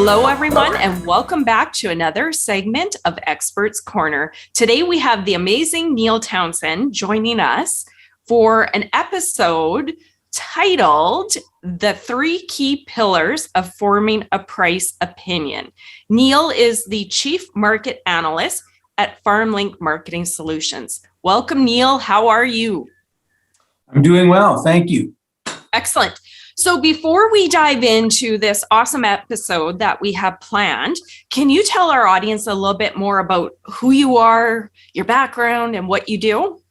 Hello, everyone, and welcome back to another segment of Experts Corner. Today, we have the amazing Neil Townsend joining us for an episode titled The 3 Key Pillars of Forming a Price Opinion. Neil is the Chief Market Analyst at FarmLink Marketing Solutions. Welcome, Neil. How are you? I'm doing well. Thank you. Excellent. So before we dive into this awesome episode that we have planned, can you tell our audience a little bit more about who you are, your background, and what you do?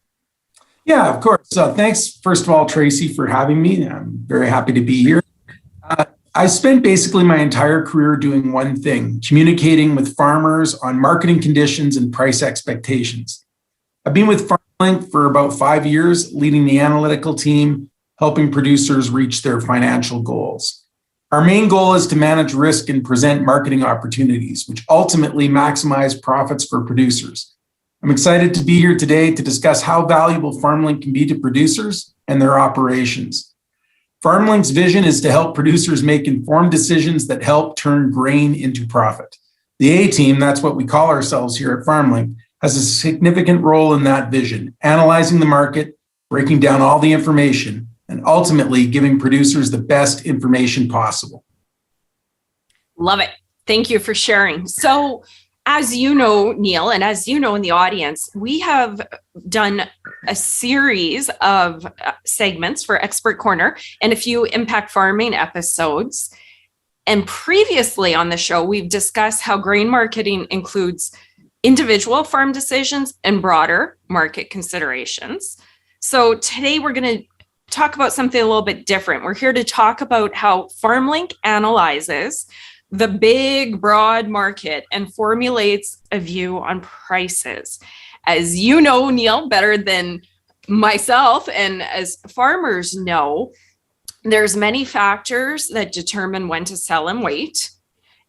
Yeah, of course. Thanks, first of all, Tracy, for having me. I'm very happy to be here. I spent basically my entire career doing one thing, communicating with farmers on marketing conditions and price expectations. I've been with FarmLink for about 5 years, leading the analytical team, helping producers reach their financial goals. Our main goal is to manage risk and present marketing opportunities, which ultimately maximize profits for producers. I'm excited to be here today to discuss how valuable FarmLink can be to producers and their operations. FarmLink's vision is to help producers make informed decisions that help turn grain into profit. The A-team, that's what we call ourselves here at FarmLink, has a significant role in that vision, analyzing the market, breaking down all the information, and ultimately giving producers the best information possible. Love it. Thank you for sharing. So, as you know, Neil, and as you know in the audience, we have done a series of segments for Expert Corner and a few impact farming episodes. And previously on the show, we've discussed how grain marketing includes individual farm decisions and broader market considerations. So today we're going to talk about something a little bit different. We're here to talk about how FarmLink analyzes the big, broad market and formulates a view on prices. As you know, Neil, better than myself, and as farmers know, there's many factors that determine when to sell and wait.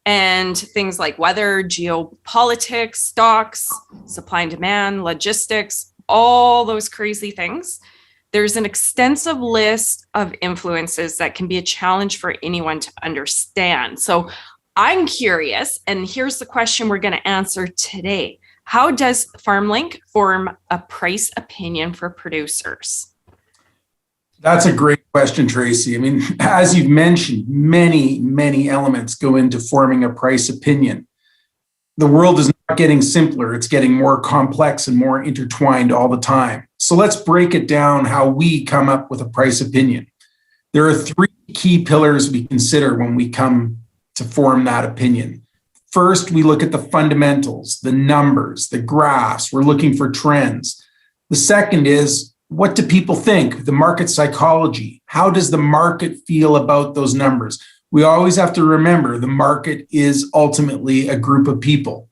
And things like weather, geopolitics, stocks, supply and demand, logistics, all those crazy things. There's an extensive list of influences that can be a challenge for anyone to understand. So I'm curious, and here's the question we're going to answer today. How does FarmLink form a price opinion for producers? That's a great question, Tracy. I mean, as you've mentioned, many elements go into forming a price opinion. The world is not getting simpler. It's getting more complex and more intertwined all the time. So let's break it down how we come up with a price opinion. There are 3 key pillars we consider when we come to form that opinion. First, we look at the fundamentals, the numbers, the graphs. We're looking for trends. The second is, what do people think? The market psychology. How does the market feel about those numbers? We always have to remember the market is ultimately a group of people.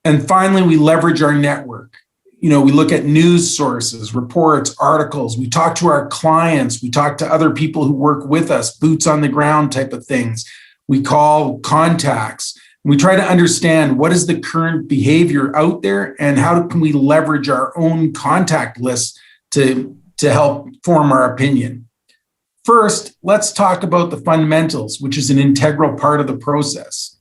And finally, we leverage our network. We look at news sources, reports, articles. We talk to our clients. We talk to other people who work with us, boots on the ground type of things. We call contacts. We try to understand what is the current behavior out there and how can we leverage our own contact list to help form our opinion. First, let's talk about the fundamentals, which is an integral part of the process.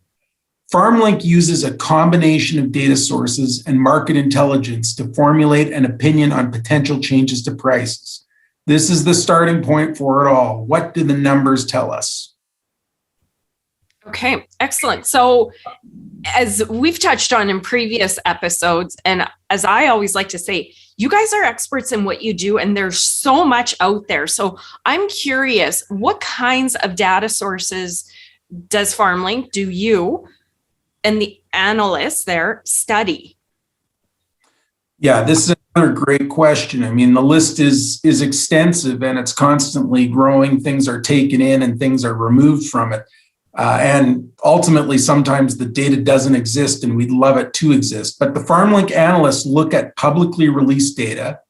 FarmLink uses a combination of data sources and market intelligence to formulate an opinion on potential changes to prices. This is the starting point for it all. What do the numbers tell us? Okay, excellent. So as we've touched on in previous episodes, and as I always like to say, you guys are experts in what you do, and there's so much out there. So I'm curious, what kinds of data sources does FarmLink, do you and the analysts there study? Yeah, this is another great question. I mean, the list is extensive and it's constantly growing. Things are taken in and things are removed from it. And ultimately, sometimes the data doesn't exist and we'd love it to exist. But the FarmLink analysts look at publicly released data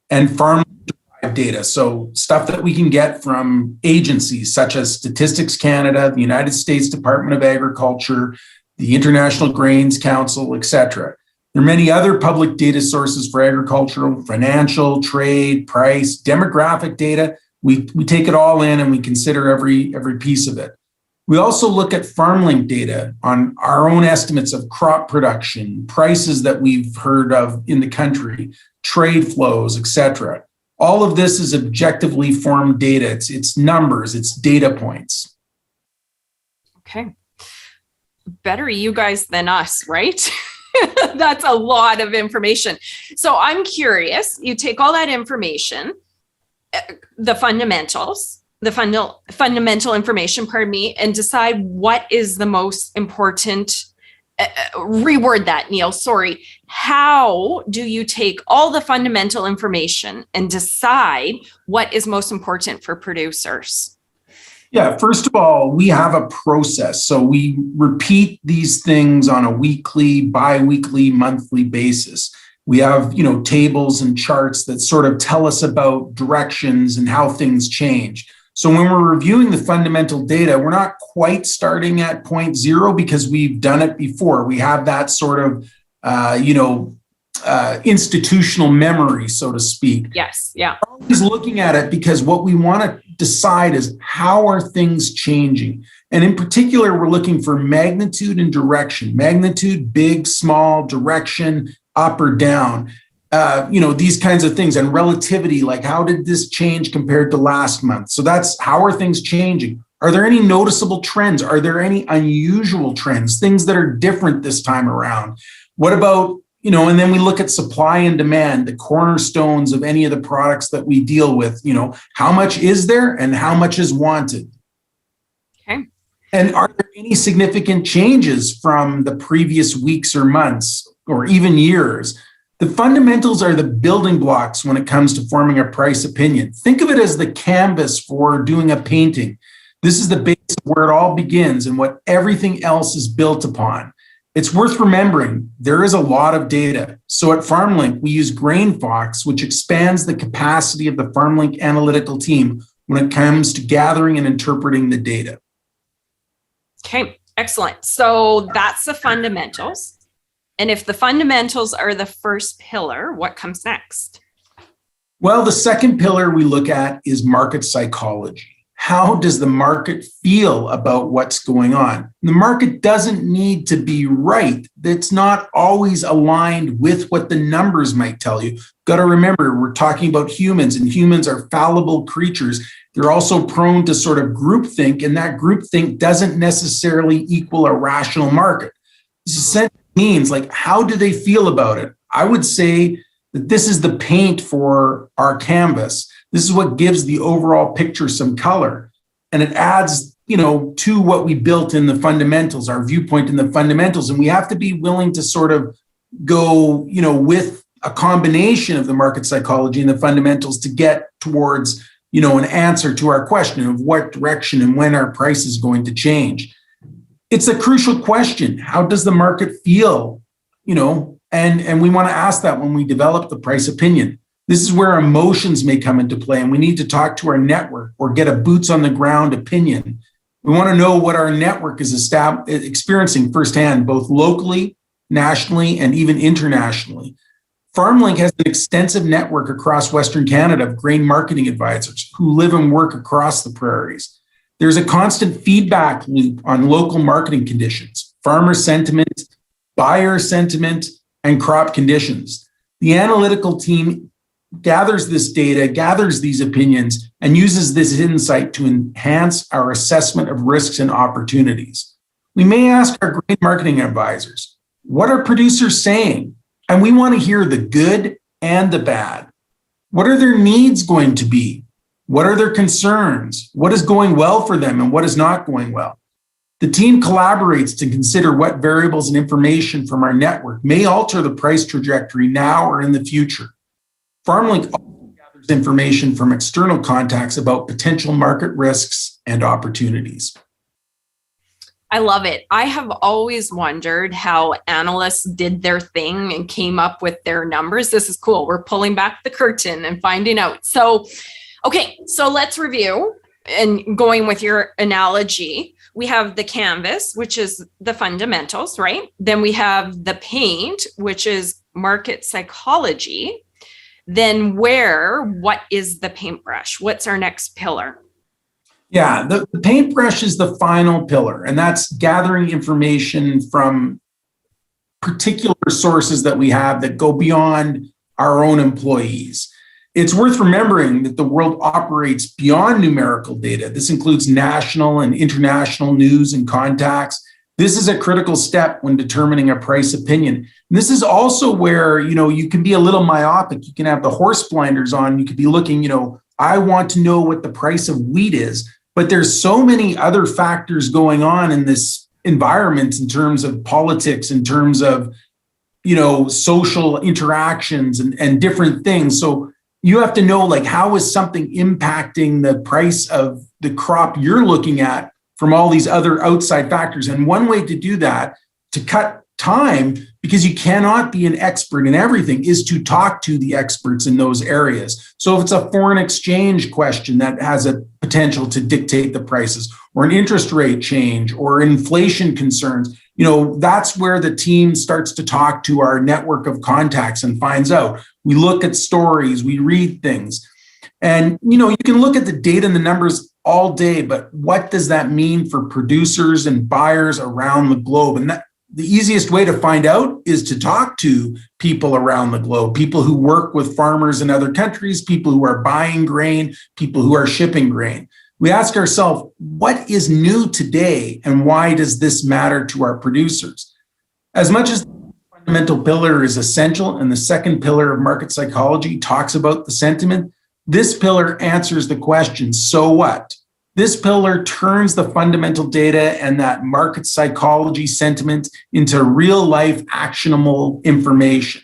and farm-derived data. So stuff that we can get from agencies such as Statistics Canada, the United States Department of Agriculture, the International Grains Council, etc. There are many other public data sources for agricultural, financial, trade, price, demographic data. We take it all in and we consider every piece of it. We also look at FarmLink data on our own estimates of crop production, prices that we've heard of in the country, trade flows, etc. All of this is objectively formed data. It's numbers, it's data points. Okay. Better you guys than us, right? That's a lot of information. So I'm curious, you take all that information, the fundamentals, the fundamental information, pardon me, and decide what is the most important. Reword that, Neil, sorry. How do you take all the fundamental information and decide what is most important for producers? Yeah, first of all, we have a process. So we repeat these things on a weekly, bi-weekly, monthly basis. We have, tables and charts that sort of tell us about directions and how things change. So when we're reviewing the fundamental data, we're not quite starting at point zero because we've done it before. We have that sort of, institutional memory, so to speak. Yes, yeah. We're always looking at it because what we want to decide is how are things changing? And in particular, we're looking for magnitude and direction. Magnitude, big, small, direction, up or down. These kinds of things, and relativity, like how did this change compared to last month? So that's how are things changing? Are there any noticeable trends? Are there any unusual trends, things that are different this time around? What about, and then we look at supply and demand, the cornerstones of any of the products that we deal with, how much is there and how much is wanted? Okay. And are there any significant changes from the previous weeks or months or even years? The fundamentals are the building blocks when it comes to forming a price opinion. Think of it as the canvas for doing a painting. This is the base of where it all begins and what everything else is built upon. It's worth remembering there is a lot of data. So at FarmLink, we use GrainFox, which expands the capacity of the FarmLink analytical team when it comes to gathering and interpreting the data. Okay, excellent. So that's the fundamentals. And if the fundamentals are the first pillar, what comes next? Well, the second pillar we look at is market psychology. How does the market feel about what's going on? The market doesn't need to be right. It's not always aligned with what the numbers might tell you. Got to remember, we're talking about humans, and humans are fallible creatures. They're also prone to sort of groupthink, and that groupthink doesn't necessarily equal a rational market. This essentially means, like, how do they feel about it? I would say that this is the paint for our canvas. This is what gives the overall picture some color. And it adds, to what we built in the fundamentals, our viewpoint in the fundamentals. And we have to be willing to sort of go, with a combination of the market psychology and the fundamentals to get towards, an answer to our question of what direction and when our price is going to change. It's a crucial question. How does the market feel? And we want to ask that when we develop the price opinion. This is where emotions may come into play, and we need to talk to our network or get a boots on the ground opinion. We want to know what our network is experiencing firsthand, both locally, nationally, and even internationally. FarmLink has an extensive network across Western Canada of grain marketing advisors who live and work across the prairies. There's a constant feedback loop on local marketing conditions, farmer sentiment, buyer sentiment, and crop conditions. The analytical team gathers this data, gathers these opinions, and uses this insight to enhance our assessment of risks and opportunities. We may ask our grain marketing advisors, what are producers saying? And we want to hear the good and the bad. What are their needs going to be? What are their concerns? What is going well for them and what is not going well? The team collaborates to consider what variables and information from our network may alter the price trajectory now or in the future. FarmLink also gathers information from external contacts about potential market risks and opportunities. I love it. I have always wondered how analysts did their thing and came up with their numbers. This is cool. We're pulling back the curtain and finding out. So, okay, so let's review and going with your analogy. We have the canvas, which is the fundamentals, right? Then we have the paint, which is market psychology. Then what is the paintbrush? What's our next pillar? Yeah, the paintbrush is the final pillar, and that's gathering information from particular sources that we have that go beyond our own employees. It's worth remembering that the world operates beyond numerical data. This includes national and international news and contacts. This is a critical step when determining a price opinion. And this is also where, you can be a little myopic. You can have the horse blinders on. You could be looking, I want to know what the price of wheat is, but there's so many other factors going on in this environment in terms of politics, in terms of, social interactions and different things. So you have to know, like, how is something impacting the price of the crop you're looking at from all these other outside factors. And one way to do that, to cut time, because you cannot be an expert in everything, is to talk to the experts in those areas. So if it's a foreign exchange question that has a potential to dictate the prices, or an interest rate change, or inflation concerns, that's where the team starts to talk to our network of contacts and finds out. We look at stories, we read things. And, you can look at the data and the numbers all day, but what does that mean for producers and buyers around the globe? And the easiest way to find out is to talk to people around the globe, people who work with farmers in other countries, people who are buying grain, people who are shipping grain. We ask ourselves, what is new today and why does this matter to our producers? As much as the fundamental pillar is essential and the second pillar of market psychology talks about the sentiment, this pillar answers the question, so what? This pillar turns the fundamental data and that market psychology sentiment into real life actionable information.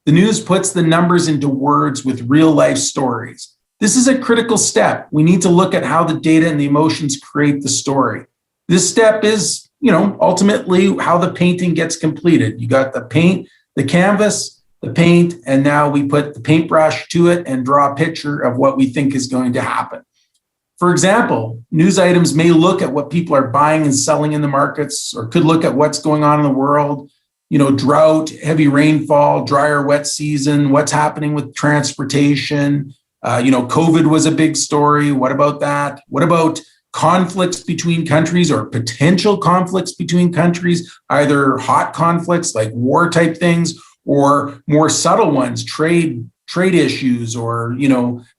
The news puts the numbers into words with real life stories. This is a critical step. We need to look at how the data and the emotions create the story. This step is, ultimately how the painting gets completed. You got the paint, the canvas, the paint, and now we put the paintbrush to it and draw a picture of what we think is going to happen. For example, news items may look at what people are buying and selling in the markets, or could look at what's going on in the world, drought, heavy rainfall, drier, wet season, what's happening with transportation. COVID was a big story. What about that? What about conflicts between countries or potential conflicts between countries, either hot conflicts like war type things, or more subtle ones, trade issues, or,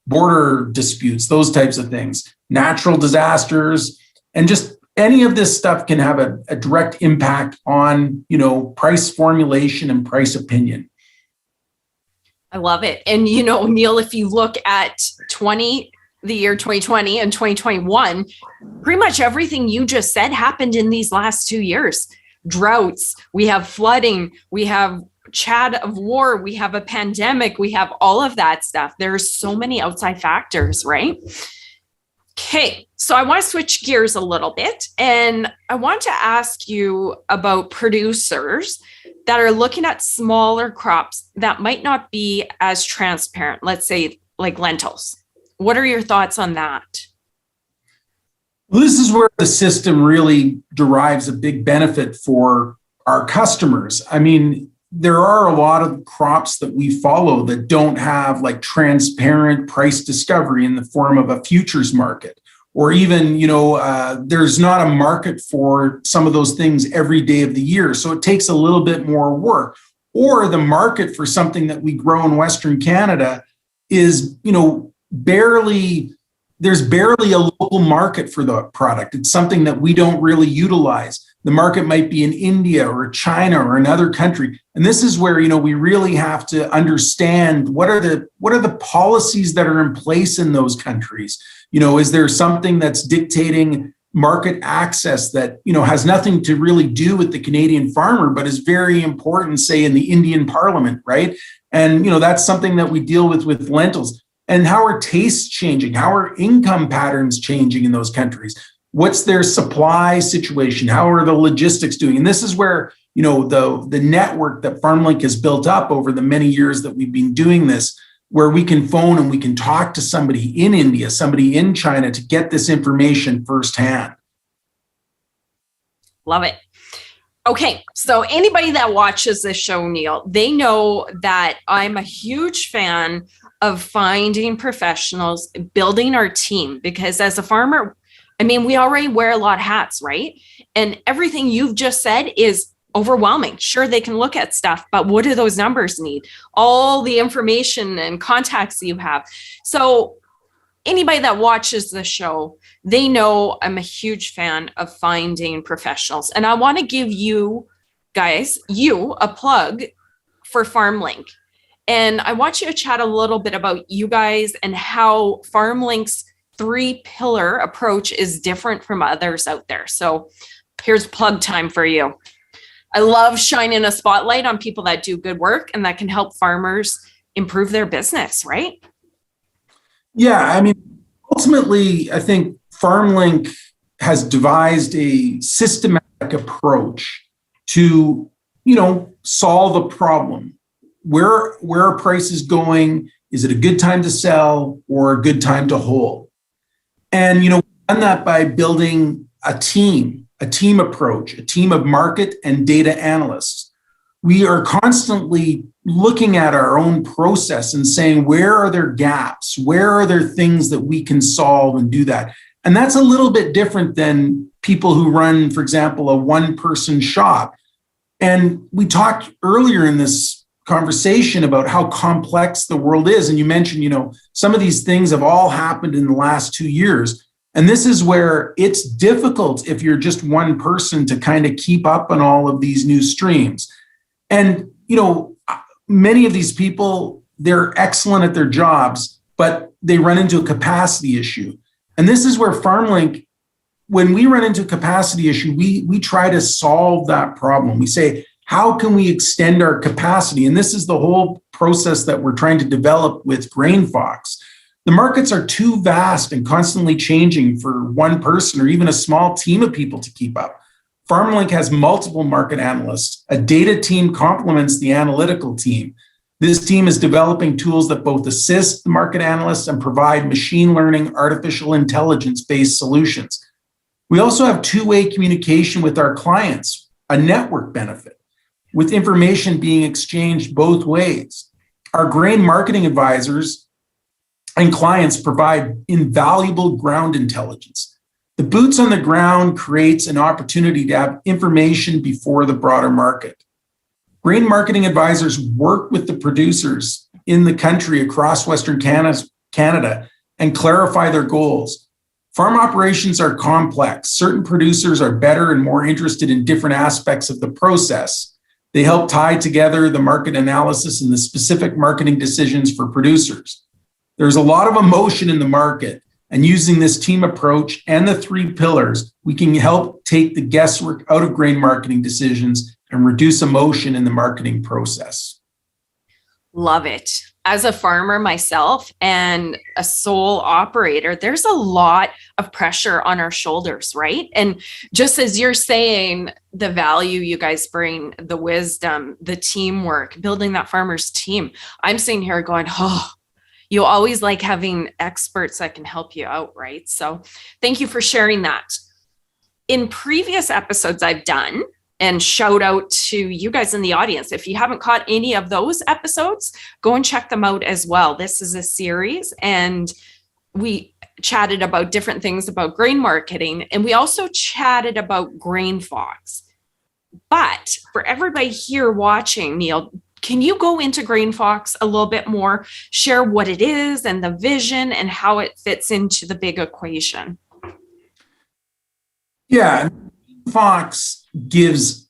border disputes, those types of things, natural disasters, and just any of this stuff can have a direct impact on, price formulation and price opinion. I love it. And, Neil, if you look at the year 2020 and 2021, pretty much everything you just said happened in these last 2 years. Droughts, we have flooding, we have chat of war, we have a pandemic, we have all of that stuff. There's so many outside factors, right? Okay, so I want to switch gears a little bit, and I want to ask you about producers that are looking at smaller crops that might not be as transparent, let's say like lentils. What are your thoughts on that? Well, this is where the system really derives a big benefit for our customers. I mean, there are a lot of crops that we follow that don't have like transparent price discovery in the form of a futures market, or even, there's not a market for some of those things every day of the year. So it takes a little bit more work. Or the market for something that we grow in Western Canada is, there's barely a local market for the product. It's something that we don't really utilize. The market might be in India or China or another country. And this is where, we really have to understand what are the policies that are in place in those countries. Is there something that's dictating market access that, has nothing to really do with the Canadian farmer, but is very important, say, in the Indian parliament, right? And, that's something that we deal with lentils. And how are tastes changing? How are income patterns changing in those countries? What's their supply situation? How are the logistics doing? And this is where, the network that FarmLink has built up over the many years that we've been doing this, where we can phone and we can talk to somebody in India, somebody in China to get this information firsthand. Love it. Okay, so anybody that watches this show, Neil, they know that I'm a huge fan of finding professionals, building our team, because as a farmer, I mean, we already wear a lot of hats, right? And everything you've just said is overwhelming. Sure, they can look at stuff, but what do those numbers need? All the information and contacts you have. So anybody that watches the show, they know I'm a huge fan of finding professionals. And I want to give you guys, a plug for FarmLink. And I want you to chat a little bit about you guys and how FarmLink's 3-pillar approach is different from others out there. So here's plug time for you. I love shining a spotlight on people that do good work and that can help farmers improve their business, right? Yeah, I mean, ultimately, I think FarmLink has devised a systematic approach to, solve a problem. Where are prices going? Is it a good time to sell or a good time to hold? And, we've done that by building a team approach, a team of market and data analysts. We are constantly looking at our own process and saying, where are there gaps? Where are there things that we can solve and do that? And that's a little bit different than people who run, for example, a one-person shop. And we talked earlier in this conversation about how complex the world is. And you mentioned, some of these things have all happened in the last 2 years. And this is where it's difficult if you're just one person to kind of keep up on all of these new streams. And, many of these people, they're excellent at their jobs, but they run into a capacity issue. And this is where FarmLink, when we run into a capacity issue, we try to solve that problem. We say, how can we extend our capacity? And this is the whole process that we're trying to develop with GrainFox. The markets are too vast and constantly changing for one person or even a small team of people to keep up. FarmLink has multiple market analysts. A data team complements the analytical team. This team is developing tools that both assist the market analysts and provide machine learning, artificial intelligence-based solutions. We also have two-way communication with our clients, a network benefit, with information being exchanged both ways. Our grain marketing advisors and clients provide invaluable ground intelligence. The boots on the ground creates an opportunity to have information before the broader market. Grain marketing advisors work with the producers in the country across Western Canada and clarify their goals. Farm operations are complex. Certain producers are better and more interested in different aspects of the process. They help tie together the market analysis and the specific marketing decisions for producers. There's a lot of emotion in the market, and using this team approach and the 3 pillars, we can help take the guesswork out of grain marketing decisions and reduce emotion in the marketing process. Love it. As a farmer myself and a sole operator, there's a lot of pressure on our shoulders, right? And just as you're saying, the value you guys bring, the wisdom, the teamwork, building that farmer's team, I'm sitting here going, you always like having experts that can help you out, right? So thank you for sharing that. In previous episodes I've done, and shout out to you guys in the audience. If you haven't caught any of those episodes, go and check them out as well. This is a series, and we chatted about different things about grain marketing, and we also chatted about GrainFox. But for everybody here watching, Neil, can you go into GrainFox a little bit more, share what it is and the vision and how it fits into the big equation? Yeah, GrainFox gives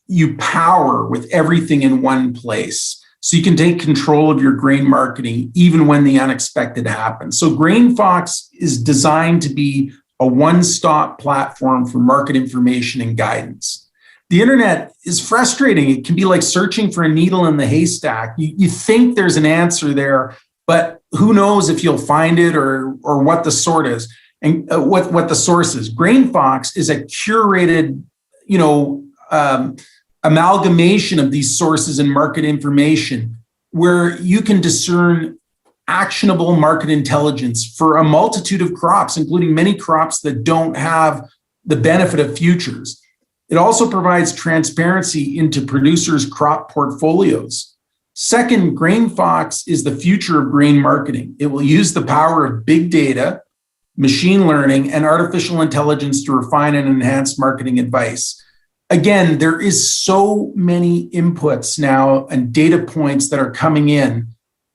you power with everything in one place. So you can take control of your grain marketing even when the unexpected happens. So GrainFox is designed to be a one-stop platform for market information and guidance. The internet is frustrating. It can be like searching for a needle in the haystack. You think there's an answer there, but who knows if you'll find it or what the sort is and what the source is. GrainFox is a curated amalgamation of these sources and market information where you can discern actionable market intelligence for a multitude of crops, including many crops that don't have the benefit of futures. It also provides transparency into producers' crop portfolios. Second, GrainFox is the future of grain marketing. It will use the power of big data, machine learning, and artificial intelligence to refine and enhance marketing advice. Again, there is so many inputs now and data points that are coming in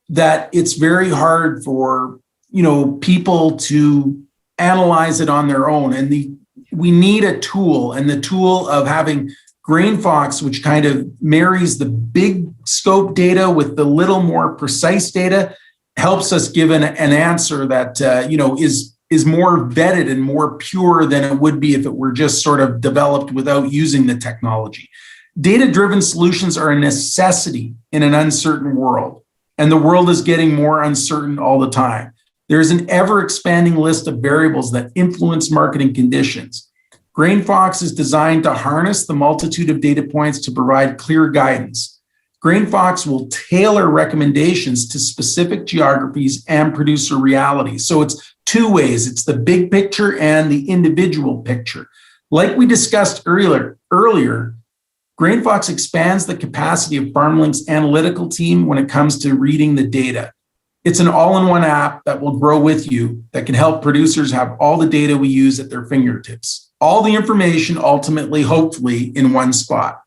that it's very hard for, people to analyze it on their own. And we need a tool, and the tool of having GrainFox, which kind of marries the big scope data with the little more precise data, helps us give an answer that is more vetted and more pure than it would be if it were just sort of developed without using the technology. Data-driven solutions are a necessity in an uncertain world, and the world is getting more uncertain all the time. There's an ever-expanding list of variables that influence marketing conditions. GrainFox is designed to harness the multitude of data points to provide clear guidance. GrainFox will tailor recommendations to specific geographies and producer realities. So it's two ways. It's the big picture and the individual picture. Like we discussed earlier, GrainFox expands the capacity of FarmLink's analytical team when it comes to reading the data. It's an all-in-one app that will grow with you, that can help producers have all the data we use at their fingertips. All the information ultimately, hopefully, in one spot.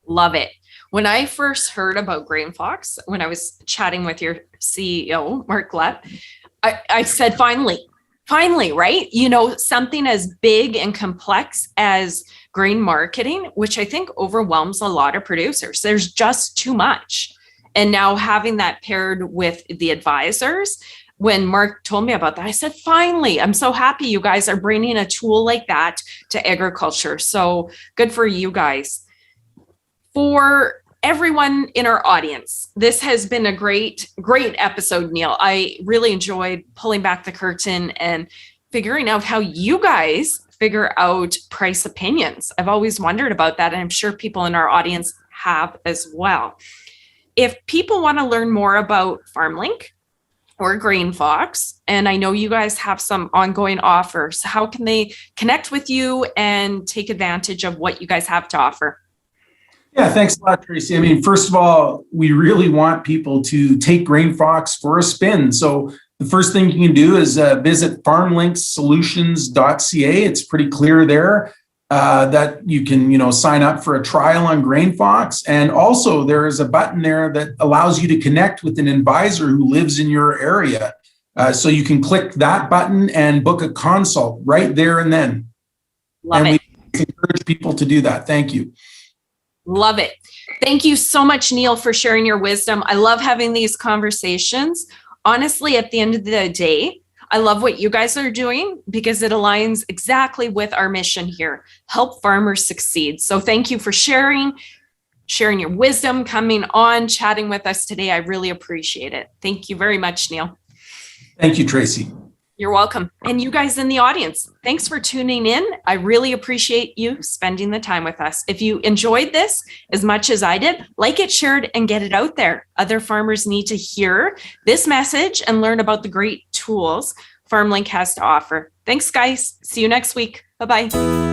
Love it. When I first heard about GrainFox, when I was chatting with your CEO, Mark Lepp, I said, finally, right? Something as big and complex as grain marketing, which I think overwhelms a lot of producers. There's just too much. And now having that paired with the advisors, when Mark told me about that, I said, finally, I'm so happy you guys are bringing a tool like that to agriculture. So good for you guys. For everyone in our audience, this has been a great episode, Neil. I really enjoyed pulling back the curtain and figuring out how you guys figure out price opinions. I've always wondered about that, and I'm sure people in our audience have as well. If people want to learn more about FarmLink or GrainFox, and I know you guys have some ongoing offers, how can they connect with you and take advantage of what you guys have to offer? Yeah, thanks a lot, Tracy. I mean, first of all, we really want people to take GrainFox for a spin. So the first thing you can do is visit farmlinksolutions.ca. It's pretty clear there that you can, sign up for a trial on GrainFox. And also there is a button there that allows you to connect with an advisor who lives in your area. So you can click that button and book a consult right there and then. Love it. We encourage people to do that. Thank you. Love it. Thank you so much, Neil, for sharing your wisdom. I love having these conversations. Honestly, at the end of the day, I love what you guys are doing because it aligns exactly with our mission here, help farmers succeed. So thank you for sharing your wisdom, coming on, chatting with us today. I really appreciate it. Thank you very much, Neil. Thank you, Tracy. You're welcome. And you guys in the audience, thanks for tuning in. I really appreciate you spending the time with us. If you enjoyed this as much as I did, like it, share it, and get it out there. Other farmers need to hear this message and learn about the great tools FarmLink has to offer. Thanks, guys. See you next week. Bye-bye.